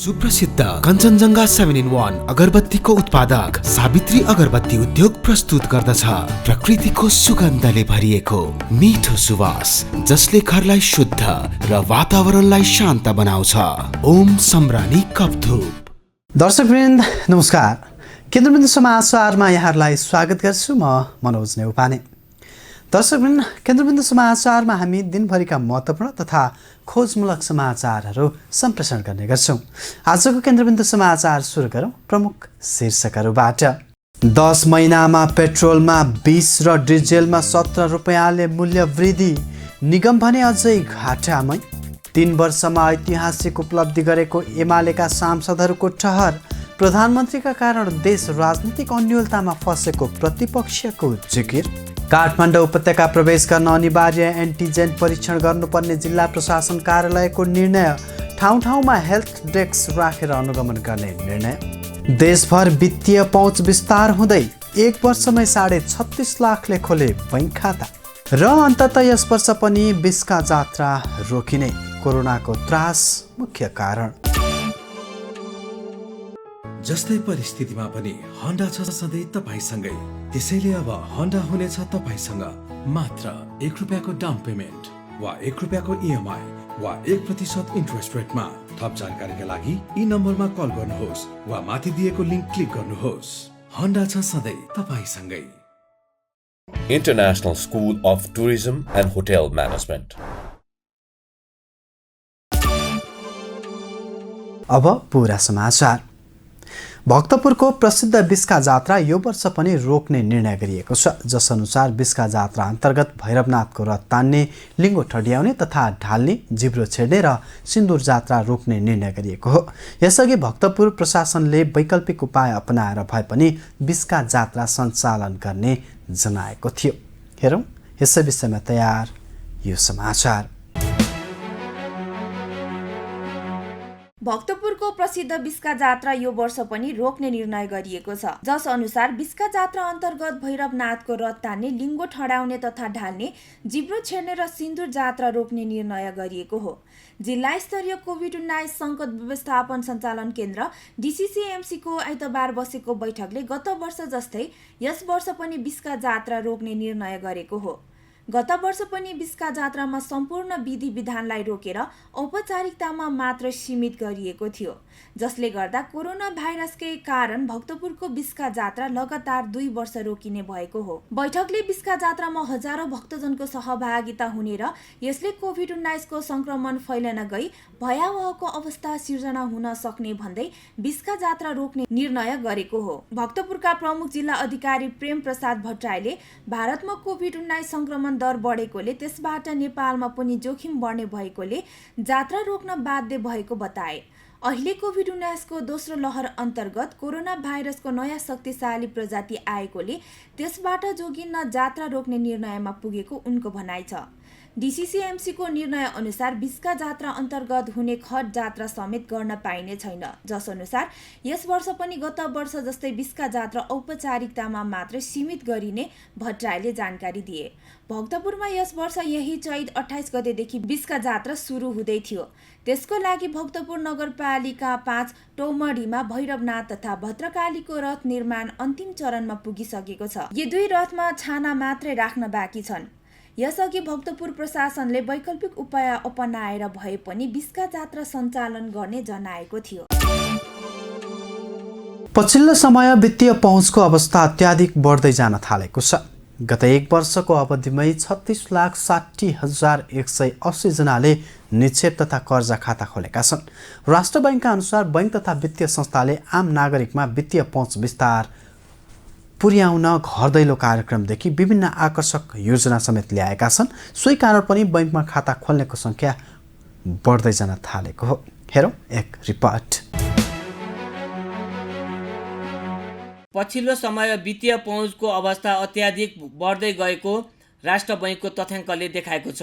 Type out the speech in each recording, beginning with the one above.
सुप्रसिद्ध कञ्चनजङ्घा 7-in-1 अगरबत्तीको उत्पादक सावित्री अगरबत्ती उद्योग प्रस्तुत गर्दछ प्रकृतिको सुगन्धले भरिएको मिठो सुवास जसले घरलाई शुद्ध र वातावरणलाई शान्त बनाउँछ। ओम सम्रानी कपधूप। दर्शकवृन्द नमस्कार, केन्द्रबिन्दु समाचारमा यहाँहरूलाई स्वागत गर्छु। म मनोज नेउपाने। दर्शकवृन्द, केन्द्रबिन्दु समाचारमा हामी दिनभरिका महत्त्वपूर्ण तथा खोजमूलक समाचारहरू सम्प्रेषण गर्ने गर्छौँ। आजको केन्द्रबिन्दु समाचार सुरु गरौँ प्रमुख शीर्षकहरूबाट। 10 महिनामा पेट्रोलमा 20 र डिजेलमा 17 रुपियाँले मूल्य वृद्धि, निगम भने अझै घाटामै। 3 वर्षमा ऐतिहासिक उपलब्धि गरेको एमालेका सांसदहरूको ठहर, प्रधानमन्त्रीका कारण देश राजनीतिक अन्योलतामा फँसेको प्रतिपक्षको जिकिर। काठमाडौँ उपत्यका प्रवेश गर्न अनिवार्य एन्टिजेन परीक्षण गर्नुपर्ने जिल्ला प्रशासन कार्यालयको निर्णय, ठाउँ ठाउँमा हेल्थ डेस्क राखेर अनुगमन गर्ने निर्णय। देशभर वित्तीय पहुँच विस्तार हुँदै 1 वर्षमै 36.5 लाखले खोले बैंक खाता। र अन्ततः यस वर्ष पनि बिस्का जात्रा रोकिने, कोरोनाको त्रास मुख्य कारण। जस्तै परिस्थितिमा पनि होन्डा छ सधैँ तपाईसँगै। त्यसैले अब होन्डा हुनेछ तपाईसँग मात्र 1 रुपियाँको डाउन पेमेन्ट वा 1 रुपियाँको इएमआई वा 1% इन्ट्रेस्ट रेटमा। थप जानकारीका लागि यी नम्बरमा कल गर्नुहोस् वा माथि दिएको लिङ्क क्लिक गर्नुहोस्। होन्डा छ सधैँ तपाईसँगै। International School of Tourism and Hotel Management. अब पूरा समाचार। भक्तपुरको प्रसिद्ध बिस्का जात्रा यो वर्ष पनि रोक्ने निर्णय गरिएको छ, जसअनुसार बिस्का जात्रा अन्तर्गत भैरवनाथको रथ तान्ने, लिङ्गो ठड्याउने तथा ढाल्ने, जिब्रो छेड्ने र सिन्दुर जात्रा रोक्ने निर्णय गरिएको हो। यसअघि भक्तपुर प्रशासनले वैकल्पिक उपाय अपनाएर भए पनि बिस्का जात्रा सञ्चालन गर्ने जनाएको थियो। हेरौँ यसै विषयमा तयार यो समाचार। भक्तपुरको प्रसिद्ध बिस्का जात्रा यो वर्ष पनि रोक्ने निर्णय गरिएको छ, जस अनुसार बिस्का जात्रा अन्तर्गत भैरवनाथको रथ तान्ने, लिङ्गो ठडाउने तथा ढाल्ने, जिब्रो छेड्ने र सिन्दुर जात्रा रोक्ने निर्णय गरिएको हो। जिल्ला स्तरीय कोभिड-19 सङ्कट व्यवस्थापन सञ्चालन केन्द्र DCCMC को आइतबार बसेको बैठकले गत वर्ष जस्तै यस वर्ष पनि बिस्का जात्रा रोक्ने निर्णय गरेको हो। गत वर्ष पनि बिस्का जात्रामा सम्पूर्ण विधि विधानलाई रोकेर औपचारिकतामा मात्र सीमित गरिएको थियो, जसले गर्दा कोरोना भाइरसकै कारण भक्तपुरको बिस्का जात्रा लगातार 2 वर्ष रोकिने भएको हो। बैठकले बिस्का जात्रामा हजारौं भक्तजनको सहभागिता हुने र यसले कोभिड-19 को संक्रमण फैलन गई भयावहको अवस्था सिर्जना हुन सक्ने भन्दै बिस्का जात्रा रोक्ने निर्णय गरेको हो। भक्तपुरका प्रमुख जिल्ला अधिकारी प्रेम प्रसाद भट्टराईले भारतमा कोभिड-19 संक्रमण दर बढेकोले त्यसबाट नेपालमा पनि जोखिम बढ्ने भएकोले जात्रा रोक्न बाध्य भएको बताए। अहिले कोभिड-19 को दोस्रो लहर अन्तर्गत कोरोना भाइरसको नयाँ शक्तिशाली प्रजाति आएकोले त्यसबाट जोगिन जात्रा रोक्ने निर्णयमा पुगेको उनको भनाइ छ। DCCMC को निर्णय अनुसार बिस्का जात्रा अन्तर्गत हुने खट जात्रा समेत गर्न पाइने छैन, जस अनुसार यस वर्ष पनि गत वर्ष जस्तै बिस्का जात्रा औपचारिकतामा मात्र सीमित गरिने भट्टराईले जानकारी दिए। भक्तपुरमा यस वर्ष यही चैत 28 गतेदेखि बिस्का जात्रा सुरु हुँदै थियो। त्यसको लागि भक्तपुर नगरपालिका 5 टौमडीमा भैरवनाथ तथा भद्रकालीको रथ निर्माण अन्तिम चरणमा पुगिसकेको छ। यी 2 रथमा छाना मात्रै राख्न बाँकी छन्। यसअघि भक्तपुर प्रशासनले वैकल्पिक उपाय अपनाएर भए पनि बिस्का जात्रा सञ्चालन गर्ने जनाएको थियो। पछिल्लो समय वित्तीय पहुँचको अवस्था अत्याधिक बढ्दै जान थालेको छ। गत 1 वर्षको अवधिमै 36,60,180 जनाले निक्षेप तथा कर्जा खाता खोलेका छन्। राष्ट्र बैंकका अनुसार बैंक तथा वित्तीय संस्थाले आम नागरिकमा वित्तीय पहुँच विस्तार पुर्याउन घर दैलो कार्यक्रमदेखि विभिन्न आकर्षक योजना समेत ल्याएका छन्। सोही कारण पनि बैंकमा खाता खोल्नेको संख्या बढ्दै जान थालेको हो। हेरौँ एक रिपोर्ट। पछिल्लो समय वित्तीय पहुँचको अवस्था अत्याधिक बढ्दै गएको राष्ट्र बैंकको तथ्याङ्कले देखाएको छ।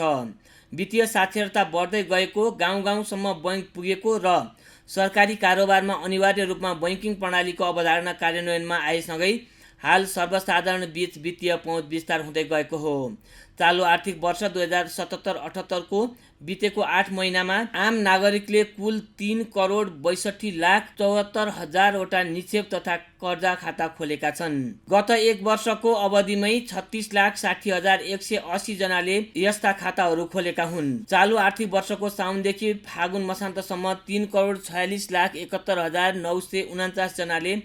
वित्तीय साक्षरता बढ्दै गएको, गाउँ-गाउँसम्म बैंक पुगेको र सरकारी कारोबारमा अनिवार्य रूपमा बैंकिङ प्रणालीको अवधारणा कार्यान्वयनमा आएसँगै हाल सर्वसाधारण बीच वित्तीय पहुँच विस्तार हुँदै गएको हो। चालु आर्थिक वर्ष 2077-78 को बितेको 8 महिनामा आम नागरिकले कुल 3,62,74,000 वटा निक्षेप तथा कर्जा खाता खोलेका छन्। गत एक वर्षको अवधिमै 36,60,180 जनाले यस्ता खाताहरू खोलेका हुन्। चालु आर्थिक वर्षको साउनदेखि फागुन मसान्तसम्म 3,46,71,949 जनाले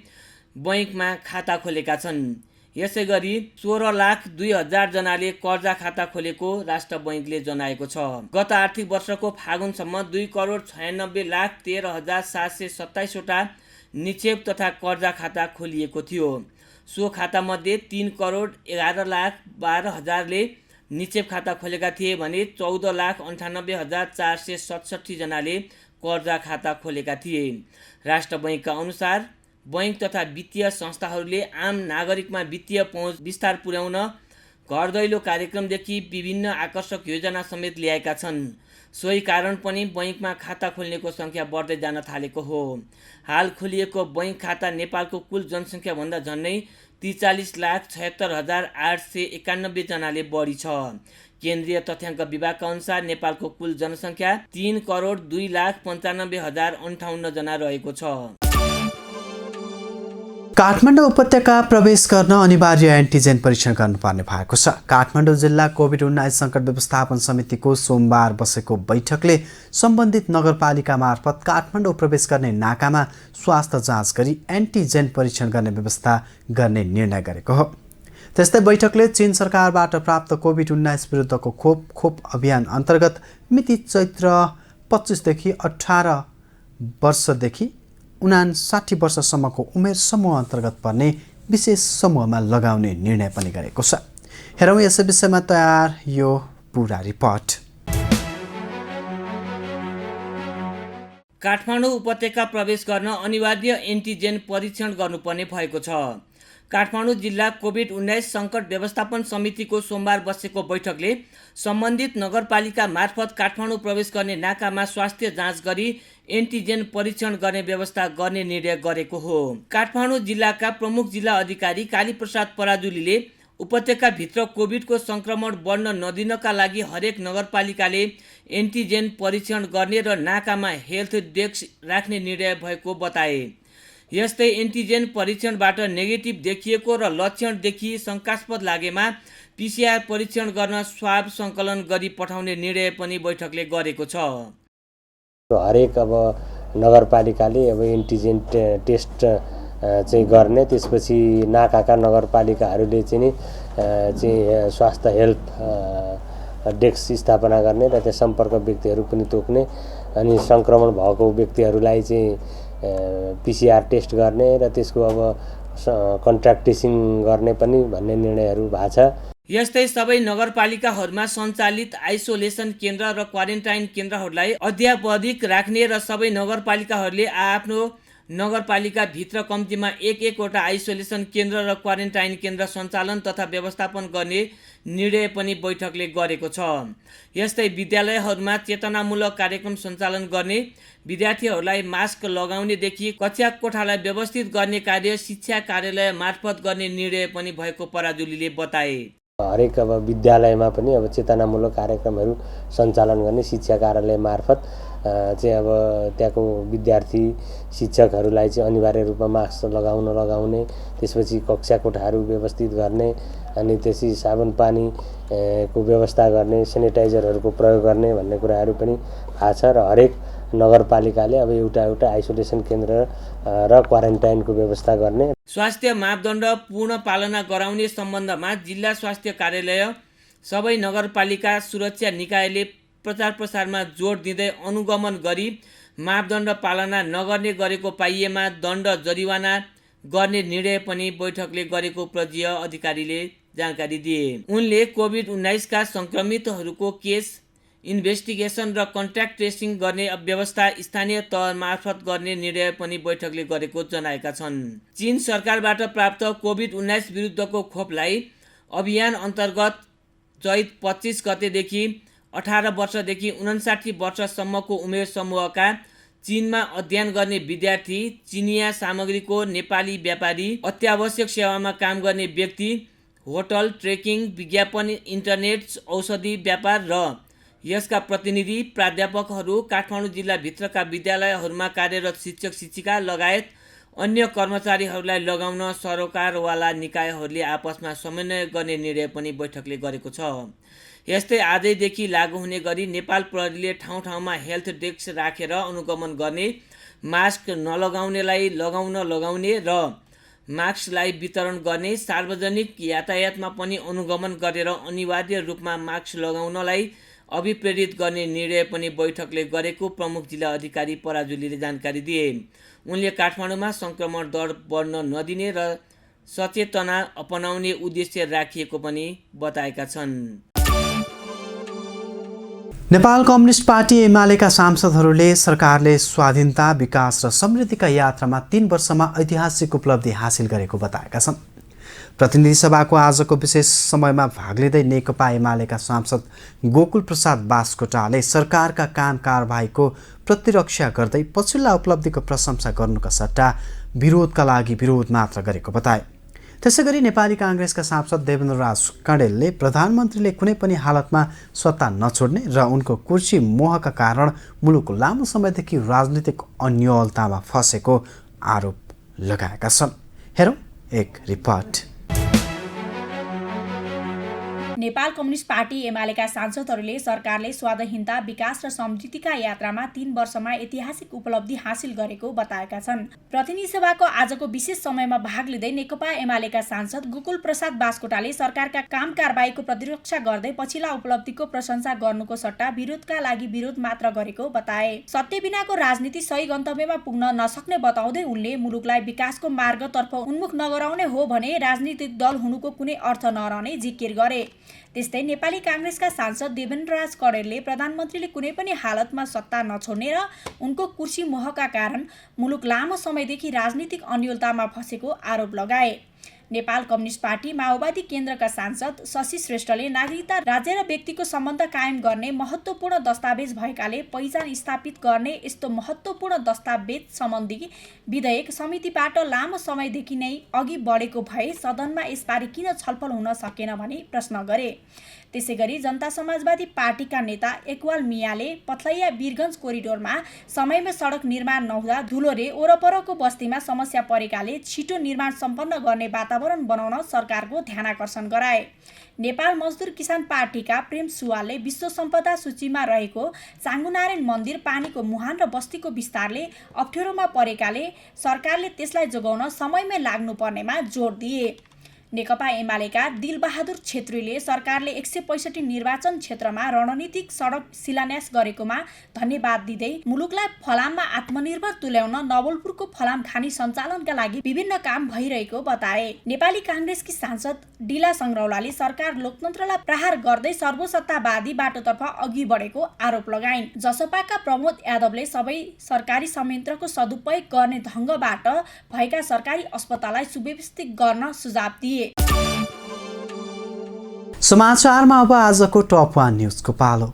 बैंकमा खाता खोलेका छन्। यसै गरी 16,02,000 जनाले कर्जा खाता खोलेको राष्ट्र बैंकले जनाएको छ। गत आर्थिक वर्षको फागुनसम्म 2,96,13,727 वटा निक्षेप तथा कर्जा खाता खोलिएको थियो। सो खातामध्ये 3,11,12,000ले निक्षेप खाता खोलेका थिए भने 14,98,467 जनाले कर्जा खाता खोलेका थिए। राष्ट्र बैंकका अनुसार बैंक तथा वित्तीय संस्थाहरूले आम नागरिकमा वित्तीय पहुँच विस्तार पुर्याउन घर दैलो कार्यक्रमदेखि विभिन्न आकर्षक योजना समेत ल्याएका छन्। सोही कारण पनि बैंकमा खाता खोल्नेको सङ्ख्या बढ्दै जान थालेको हो। हाल खोलिएको बैंक खाता नेपालको कुल जनसङ्ख्याभन्दा झन्डै 43,76,891 जनाले बढी छ। केन्द्रीय तथ्याङ्क विभागका अनुसार नेपालको कुल जनसङ्ख्या 3,02,95,058 जना रहेको छ। काठमाडौँ उपत्यका प्रवेश गर्न अनिवार्य एन्टिजेन परीक्षण गर्नुपर्ने भएको छ। काठमाडौँ जिल्ला कोभिड-19 सङ्कट व्यवस्थापन समितिको सोमबार बसेको बैठकले सम्बन्धित नगरपालिका मार्फत काठमाडौँ प्रवेश गर्ने नाकामा स्वास्थ्य जाँच गरी एन्टिजेन परीक्षण गर्ने व्यवस्था गर्ने निर्णय गरेको हो। त्यस्तै बैठकले चीन सरकारबाट प्राप्त कोभिड-19 विरुद्धको खोप अभियान अन्तर्गत मिति चैत्र 25 देखि 18 वर्षदेखि 59 वर्षसम्मको उमेर समूह अन्तर्गत पर्ने विशेष समूहमा लगाउने निर्णय पनि गरेको छ। हेरौँ यस विषयमा तयार यो पुरा रिपोर्ट। काठमाडौँ उपत्यका प्रवेश गर्न अनिवार्य एन्टिजेन परीक्षण गर्नुपर्ने भएको छ। काठमाडौँ जिल्ला कोभिड-19 सङ्कट व्यवस्थापन समितिको सोमबार बसेको बैठकले सम्बन्धित नगरपालिका मार्फत काठमाडौँ प्रवेश गर्ने नाकामा स्वास्थ्य जाँच गरी एन्टिजेन परीक्षण गर्ने व्यवस्था गर्ने निर्णय गरेको हो। काठमाडौँ जिल्लाका प्रमुख जिल्ला अधिकारी कालीप्रसाद पराजुलीले उपत्यकाभित्र कोभिडको सङ्क्रमण बढ्न नदिनका लागि हरेक नगरपालिकाले एन्टिजेन परीक्षण गर्ने र नाकामा हेल्थ डेस्क राख्ने निर्णय भएको बताए। यस्तै एन्टिजेन परीक्षणबाट नेगेटिभ देखिएको र लक्षण देखि शङ्कास्पद लागेमा पिसिआर परीक्षण गर्न स्वाब सङ्कलन गरी पठाउने निर्णय पनि बैठकले गरेको छ। हरेक अब नगरपालिकाले अब एन्टिजेन टेस्ट चाहिँ गर्ने, त्यसपछि नाकाका नगरपालिकाहरूले चाहिँ स्वास्थ्य हेल्थ डेस्क स्थापना गर्ने र त्यहाँ सम्पर्क व्यक्तिहरू पनि तोक्ने, अनि सङ्क्रमण भएको व्यक्तिहरूलाई चाहिँ पिसिआर टेस्ट गर्ने र त्यसको अब कन्ट्याक्ट ट्रेसिङ गर्ने पनि भन्ने निर्णयहरू भएको छ। यस्तै सबै नगरपालिकाहरूमा सञ्चालित आइसोलेसन केन्द्र र क्वारेन्टाइन केन्द्रहरूलाई अध्यावधिक राख्ने र सबै नगरपालिकाहरूले आफ्नो नगरपालिकाभित्र कम्तीमा एक-एकवटा आइसोलेसन केन्द्र र क्वारेन्टाइन केन्द्र सञ्चालन तथा व्यवस्थापन गर्ने निर्णय पनि बैठकले गरेको छ। यस्तै विद्यालयहरूमा चेतनामूलक कार्यक्रम सञ्चालन गर्ने, विद्यार्थीहरूलाई मास्क लगाउनेदेखि कक्षा कोठालाई व्यवस्थित गर्ने कार्य शिक्षा कार्यालय मार्फत गर्ने निर्णय पनि भएको पराजुलीले बताए। हरेक अब विद्यालयमा पनि अब चेतनामूलक कार्यक्रमहरू सञ्चालन गर्ने शिक्षा कार्यालय मार्फत चाहिँ अब त्यहाँको विद्यार्थी शिक्षकहरूलाई चाहिँ अनिवार्य रूपमा मास्क लगाउने, त्यसपछि कक्षा कोठाहरू व्यवस्थित गर्ने, अनि त्यसपछि साबुन पानी को व्यवस्था गर्ने, सेनिटाइजरहरूको प्रयोग गर्ने भन्ने कुराहरू पनि भएको छ र हरेक नगरपालिकाले अब एउटा आइसोलेसन केन्द्र र क्वारेन्टाइनको व्यवस्था गर्ने। स्वास्थ्य मापदण्ड पूर्ण पालना गराउने सम्बन्धमा जिल्ला स्वास्थ्य कार्यालय सबै नगरपालिका सुरक्षा निकायले प्रचार प्रसारमा जोड दिँदै अनुगमन गरी मापदण्ड पालना नगर्ने गरेको पाइएमा दण्ड जरिवाना गर्ने निर्णय पनि बैठकले गरेको प्रजीय अधिकारीले जानकारी दिए। उनले कोभिड-19 का सङ्क्रमितहरूको केस इन्भेस्टिगेसन र कन्ट्याक्ट ट्रेसिङ गर्ने व्यवस्था स्थानीय तह मार्फत गर्ने निर्णय पनि बैठकले गरेको जनाएका छन्। चीन सरकारबाट प्राप्त कोभिड-19 विरुद्धको खोपलाई अभियान अन्तर्गत चैत 25 गतेदेखि 18 वर्षदेखि 59 वर्षसम्मको उमेर समूहका चीनमा अध्ययन गर्ने विद्यार्थी, चिनिया सामग्रीको नेपाली व्यापारी, अत्यावश्यक सेवामा काम गर्ने व्यक्ति, होटल, ट्रेकिङ, विज्ञापन, इन्टरनेट, औषधि व्यापार र यसका प्रतिनिधि प्राध्यापकहरू, काठमाडौँ जिल्लाभित्रका विद्यालयहरूमा कार्यरत शिक्षक शिक्षिका लगायत अन्य कर्मचारीहरूलाई लगाउन सरकारवाला निकायहरूले आपसमा समन्वय गर्ने निर्णय पनि बैठकले गरेको छ। यस्तै आजैदेखि लागू हुने गरी नेपाल प्रहरीले ठाउँ ठाउँमा हेल्थ डेस्क राखेर अनुगमन गर्ने, मास्क नलगाउनेलाई लगाउने र मास्कलाई वितरण गर्ने, सार्वजनिक यातायातमा पनि अनुगमन गरेर अनिवार्य रूपमा मास्क लगाउनलाई अभिप्रेरित गर्ने निर्णय पनि बैठकले गरेको प्रमुख जिल्ला अधिकारी पराजुलीले जानकारी दिए। उनले काठमाडौँमा सङ्क्रमण दर बढ्न नदिने र सचेतना अपनाउने उद्देश्य राखिएको पनि बताएका छन्। नेपाल कम्युनिस्ट पार्टी एमालेका सांसदहरूले सरकारले स्वाधीनता, विकास र समृद्धिका यात्रामा 3 वर्षमा ऐतिहासिक उपलब्धि हासिल गरेको बताएका छन्। प्रतिनिधि सभाको आजको विशेष समयमा भाग लिँदै नेकपा एमालेका सांसद गोकुल प्रसाद बास्कोटाले सरकारका काम कारबाहीको प्रतिरक्षा गर्दै पछिल्ला उपलब्धिको प्रशंसा गर्नुका सट्टा विरोधका लागि विरोध मात्र गरेको बताए। त्यसैगरी नेपाली काङ्ग्रेसका सांसद देवेन्द्र राज कँडेलले प्रधानमन्त्रीले कुनै पनि हालतमा सत्ता नछोड्ने र उनको कुर्सी मोहका कारण मुलुक लामो समयदेखि राजनीतिक अन्योलतामा फँसेको आरोप लगाएका छन्। हेरौँ एक रिपोर्ट। नेपाल कम्युनिस्ट पार्टी एमालेका सांसदहरूले सरकारले स्वाधीनता, विकास र समृद्धिका यात्रामा 3 वर्षमा ऐतिहासिक उपलब्धि हासिल गरेको बताएका छन्। प्रतिनिधि सभाको आजको विशेष समयमा भाग लिँदै नेकपा एमालेका सांसद गोकुल प्रसाद बास्कोटाले सरकारका काम कारबाहीको प्रतिरक्षा गर्दै पछिल्ला उपलब्धिको प्रशंसा गर्नुको सट्टा विरोधका लागि विरोध मात्र गरेको बताए। सत्य बिनाको राजनीति सही गन्तव्यमा पुग्न नसक्ने बताउँदै उनले मुलुकलाई विकासको मार्गतर्फ उन्मुख नगराउने हो भने राजनीतिक दल हुनुको कुनै अर्थ नरहने जिकिर गरे। त्यस्तै नेपाली काङ्ग्रेसका सांसद देवेन्द्र राज कँडेलले प्रधानमन्त्रीले कुनै पनि हालतमा सत्ता नछोड्ने र उनको कुर्सी मोहका कारण मुलुक लामो समयदेखि राजनीतिक अन्योलतामा फँसेको आरोप लगाए। नेपाल कम्युनिस्ट पार्टी माओवादी केन्द्रका सांसद शशि श्रेष्ठले नागरिकता राज्य र व्यक्तिको सम्बन्ध कायम गर्ने महत्त्वपूर्ण दस्तावेज भएकाले पहिचान स्थापित गर्ने यस्तो महत्त्वपूर्ण दस्तावेज सम्बन्धी विधेयक समितिबाट लामो समयदेखि नै अघि बढेको भए सदनमा यसबारे किन छलफल हुन सकेन भनी प्रश्न गरे। त्यसैगरी जनता समाजवादी पार्टीका नेता एकवाल मियाले पथलैया वीरगञ्ज कोरिडोरमा समयमा सडक निर्माण नहुँदा धुलोरे वरपरको बस्तीमा समस्या परेकाले छिटो निर्माण सम्पन्न गर्ने वातावरण बनाउन सरकारको ध्यानाकर्षण गराए। नेपाल मजदुर किसान पार्टीका प्रेम सुवालले विश्व सम्पदा सूचीमा रहेको चाङ्गुनारायण मन्दिर पानीको मुहान र बस्तीको विस्तारले अप्ठ्यारोमा परेकाले सरकारले त्यसलाई जोगाउन समयमै लाग्नुपर्नेमा जोड दिए। नेकपा एमालेका दिलबहादुर छेत्रीले सरकारले 165 निर्वाचन क्षेत्रमा रणनीतिक सडक शिलान्यास गरेकोमा धन्यवाद दिँदै मुलुकलाई फलाममा आत्मनिर्भर तुल्याउन नवलपुरको फलाम खानी सञ्चालनका लागि विभिन्न काम भइरहेको बताए। नेपाली काङ्ग्रेसकी सांसद डिला सङ्ग्रौलाले सरकार लोकतन्त्रलाई प्रहार गर्दै सर्वसत्तावादी बाटोतर्फ अघि बढेको आरोप लगाइन्। जसपाका प्रमोद यादवले सबै सरकारी संयन्त्रको सदुपयोग गर्ने ढङ्गबाट भएका सरकारी अस्पताललाई सुव्यवस्थित गर्न सुझाव दिए। समाचारमा अब आजको टप 1 न्युजको पालो।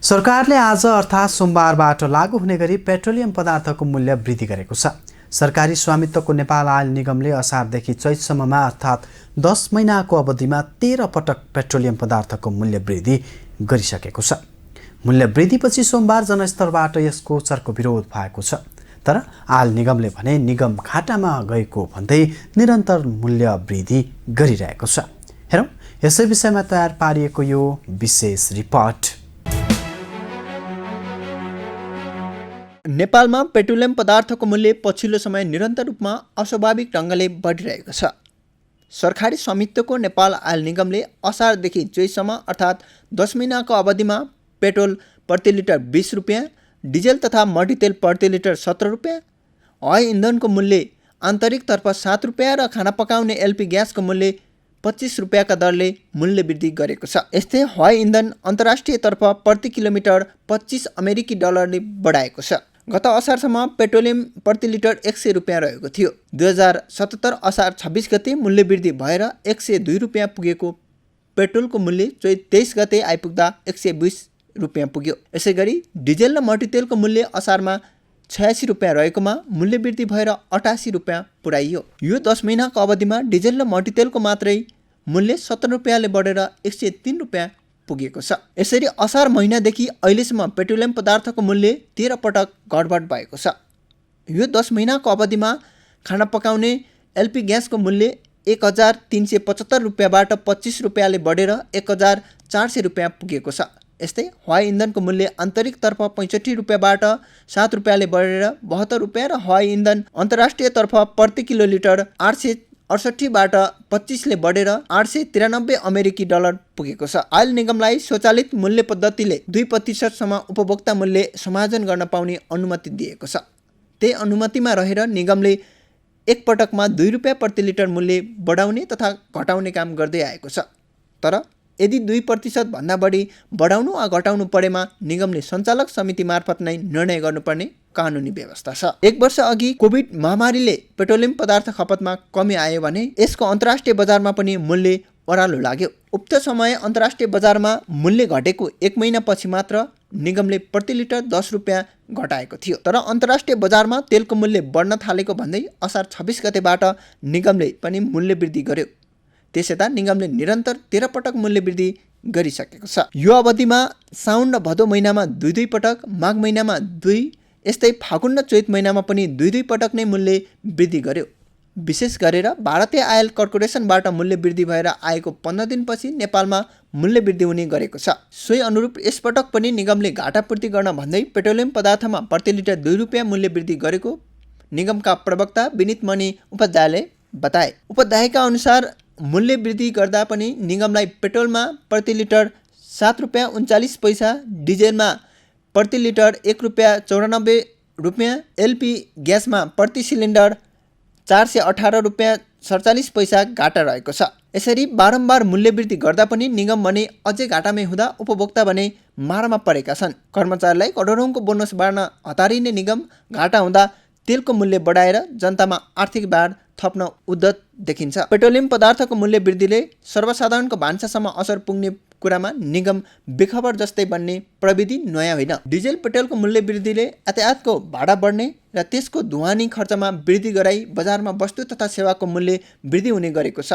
सरकारले आज अर्थात् सोमबारबाट लागू हुने गरी पेट्रोलियम पदार्थको मूल्य वृद्धि गरेको छ। सरकारी स्वामित्वको नेपाल आयल निगमले असारदेखि चैतसम्ममा अर्थात् 10 महिनाको अवधिमा 13 पटक पेट्रोलियम पदार्थको मूल्य वृद्धि गरिसकेको छ। मूल्य वृद्धिपछि सोमबार जनस्तरबाट यसको चर्को विरोध भएको छ। तर आयल निगमले भने निगम घाटामा गएको भन्दै निरन्तर मूल्य वृद्धि गरिरहेको छ। हेरौँ यसै विषयमा तयार पारिएको यो विशेष रिपोर्ट। नेपालमा पेट्रोलियम पदार्थको मूल्य पछिल्लो समय निरन्तर रूपमा अस्वाभाविक ढङ्गले बढिरहेको छ। सरकारी स्वामित्वको नेपाल आयल निगमले असारदेखि चैतसम्म अर्थात् 10 महिनाको अवधिमा पेट्रोल प्रति लिटर 20 रुपियाँ, डिजेल तथा मट्टीतेल प्रति लिटर 17 रुपियाँ, हवाई इन्धनको मूल्य आन्तरिकतर्फ 7 रुपियाँ र खाना पकाउने एलपी ग्यासको मूल्य 25 रुपियाँका दरले मूल्य वृद्धि गरेको छ। यस्तै हवाई इन्धन अन्तर्राष्ट्रियतर्फ प्रति किलोमिटर 25 अमेरिकी डलरले बढाएको छ। गत असारसम्म पेट्रोलियम प्रति लिटर 100 रुपियाँ रहेको थियो। 2077 असार 26 गते मूल्य वृद्धि भएर 102 रुपियाँ पुगेको पेट्रोलको मूल्य चैत 23 गते आइपुग्दा 120 रुपियाँ पुग्यो। यसै गरी डिजेल र मट्टीतेलको मूल्य असारमा 86 रुपियाँ रहेकोमा मूल्यवृद्धि भएर 88 रुपियाँ पुर्याइयो। यो 10 महिनाको अवधिमा डिजेल र मट्टीतेलको मात्रै मूल्य 17 रुपियाँले बढेर 103 रुपियाँ पुगेको छ। यसरी असार महिनादेखि अहिलेसम्म पेट्रोलियम पदार्थको मूल्य 13 पटक घटबढ भएको छ। यो 10 महिनाको अवधिमा खाना पकाउने एलपी ग्यासको मूल्य 1375 रुपियाँबाट 25 रुपियाँले बढेर 1400 रुपियाँ पुगेको छ। यस्तै हवाई इन्धनको मूल्य आन्तरिकतर्फ 65 रुपियाँबाट 7 रुपियाँले बढेर 72 रुपियाँ र हवाई इन्धन अन्तर्राष्ट्रियतर्फ प्रति किलोलिटर 868बाट 25ले बढेर 893 अमेरिकी डलर पुगेको छ। आयल निगमलाई स्वचालित मूल्य पद्धतिले 2% सम्म उपभोक्ता मूल्य समायोजन गर्न पाउने अनुमति दिएको छ। त्यही अनुमतिमा रहेर निगमले एक पटकमा 2 रुपियाँ प्रति लिटर मूल्य बढाउने तथा घटाउने काम गर्दै आएको छ। तर यदि 2% भन्दा बढी बढाउनु वा घटाउनु परेमा निगमले सञ्चालक समिति मार्फत नै निर्णय गर्नुपर्ने कानुनी व्यवस्था छ। 1 वर्ष अघि कोभिड महामारीले पेट्रोलियम पदार्थ खपतमा कमी आयो भने यसको अन्तर्राष्ट्रिय बजारमा पनि मूल्य ओह्रालो लाग्यो। उक्त समय अन्तर्राष्ट्रिय बजारमा मूल्य घटेको 1 महिनापछि मात्र निगमले प्रति लिटर 10 रुपियाँ घटाएको थियो। तर अन्तर्राष्ट्रिय बजारमा तेलको मूल्य बढ्न थालेको भन्दै असार 26 गतेबाट निगमले पनि मूल्य वृद्धि गर्यो। त्यसयता निगमले निरन्तर 13 पटक मूल्य वृद्धि गरिसकेको छ। यो अवधिमा साउन र भदौ महिनामा 2 पटक, माघ महिनामा 2, यस्तै फागुन र चैत महिनामा पनि 2 पटक नै मूल्य वृद्धि गर्यो। विशेष गरेर भारतीय आयल कर्पोरेसनबाट मूल्य वृद्धि भएर आएको 15 दिनपछि नेपालमा मूल्य वृद्धि हुने गरेको छ। सोही अनुरूप यसपटक पनि निगमले घाटापूर्ति गर्न भन्दै पेट्रोलियम पदार्थमा प्रति लिटर 2 रुपियाँ मूल्य वृद्धि गरेको निगमका प्रवक्ता विनित मणि उपाध्यायले बताए। उपाध्यायका अनुसार मूल्य वृद्धि गर्दा पनि निगमलाई पेट्रोलमा प्रति लिटर 7 रुपियाँ 39 पैसा, डिजेलमा प्रति लिटर 1 रुपियाँ 94 रुपियाँ, एलपी ग्यासमा प्रति सिलिन्डर 418 रुपियाँ 47 पैसा घाटा रहेको छ। यसरी बारम्बार मूल्य वृद्धि गर्दा पनि निगम भने अझै घाटामै हुँदा उपभोक्ता भने मारमा परेका छन्। कर्मचारीलाई करोडौँको बोनस बाँड्न हतारिने निगम घाटा हुँदा तेलको मूल्य बढाएर जनतामा आर्थिक भार थप्न उद्धत देखिन्छ। पेट्रोलियम पदार्थको मूल्य वृद्धिले सर्वसाधारणको भान्सासम्म असर पुग्ने कुरामा निगम बेखबर जस्तै बन्ने प्रविधि नयाँ होइन। डिजेल पेट्रोलको मूल्य वृद्धिले यातायातको भाडा बढ्ने र त्यसको ढुवानी खर्चमा वृद्धि गराई बजारमा वस्तु तथा सेवाको मूल्य वृद्धि हुने गरेको छ।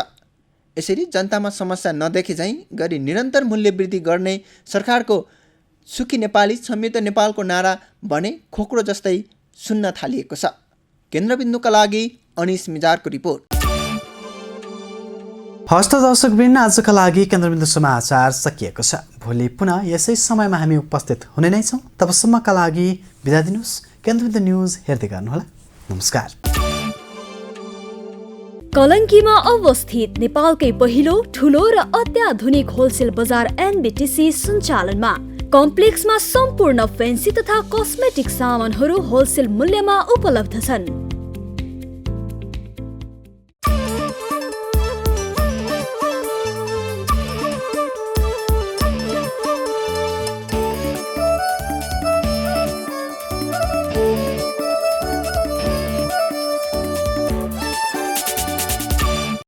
यसरी जनतामा समस्या नदेखे झैँ गरी निरन्तर मूल्य वृद्धि गर्ने सरकारको सुखी नेपाली संयुक्त नेपालको नारा भने खोक्रो जस्तै सुन्न थालिएको छ। केन्द्रबिन्दुका लागि अनिस मिजारको रिपोर्ट। हस्त दर्शकवृन्द, आजका लागि केन्द्रबिन्दु समाचार सकिएको छ। भोलि पुनः यसै समयमा हामी उपस्थित हुने नै छौँ। तबसम्मका लागि बिदा दिनुहोस्। केन्द्रबिन्दु न्युज हेर्दै गर्नुहोला। नमस्कार। कलङ्कीमा अवस्थित नेपालकै पहिलो ठुलो र अत्याधुनिक होलसेल बजार एनबिटिसी सञ्चालनमा कम्प्लेक्समा सम्पूर्ण फेन्सी तथा कस्मेटिक सामानहरू होलसेल मूल्यमा उपलब्ध छन्।